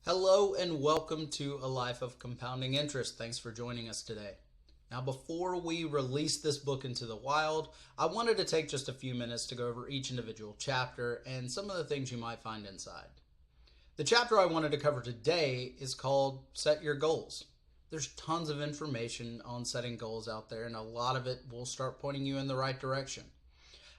Hello and welcome to A Life of Compounding Interest. Thanks for joining us today. Now, before we release this book into the wild, I wanted to take just a few minutes to go over each individual chapter and some of the things you might find inside. The chapter I wanted to cover today is called Set Your Goals. There's tons of information on setting goals out there, and a lot of it will start pointing you in the right direction.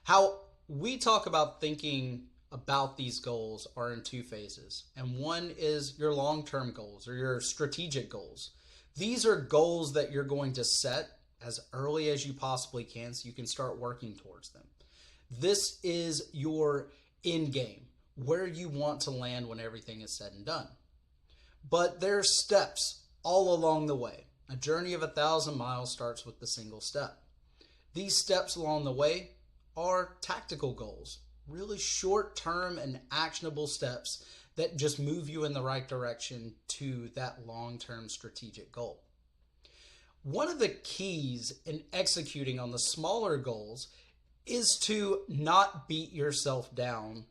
How we talk about thinking about these goals are in two phases. And one is your long-term goals or your strategic goals. These are goals that you're going to set as early as you possibly can so you can start working towards them. This is your end game, where you want to land when everything is said and done. But there's steps all along the way. A journey of 1,000 miles starts with the single step. These steps along the way are tactical goals. Really short-term and actionable steps that just move you in the right direction to that long-term strategic goal. One of the keys in executing on the smaller goals is to not beat yourself down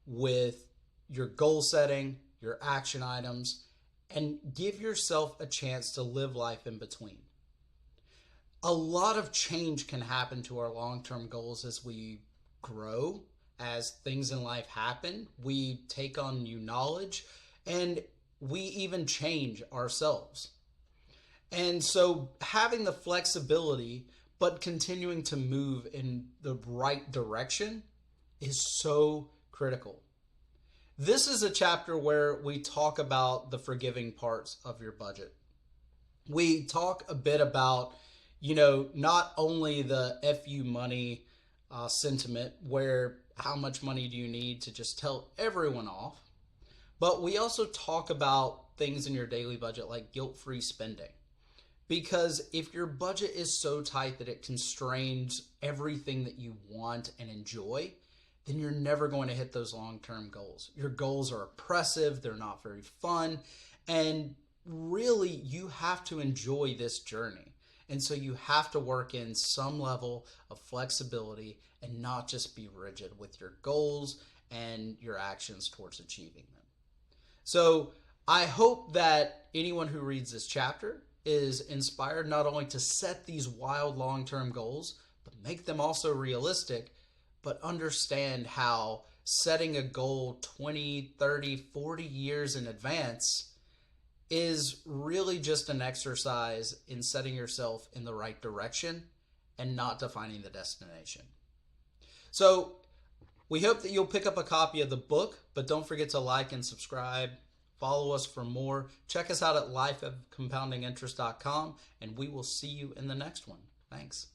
with your goal setting, your action items, and give yourself a chance to live life in between. A lot of change can happen to our long-term goals as we grow. As things in life happen, we take on new knowledge and we even change ourselves. And so having the flexibility but continuing to move in the right direction is so critical. This is a chapter where we talk about the forgiving parts of your budget. We talk a bit about, not only the FU money sentiment where how much money do you need to just tell everyone off, but we also talk about things in your daily budget like guilt-free spending. Because if your budget is so tight that it constrains everything that you want and enjoy, then you're never going to hit those long-term goals. Your goals are oppressive, they're not very fun, and really you have to enjoy this journey. And so you have to work in some level of flexibility and not just be rigid with your goals and your actions towards achieving them. So I hope that anyone who reads this chapter is inspired not only to set these wild long-term goals, but make them also realistic, but understand how setting a goal 20, 30, 40 years in advance is really just an exercise in setting yourself in the right direction and not defining the destination. So we hope that you'll pick up a copy of the book, but don't forget to like and subscribe. Follow us for more. Check us out at lifeofcompoundinginterest.com, and we will see you in the next one. Thanks.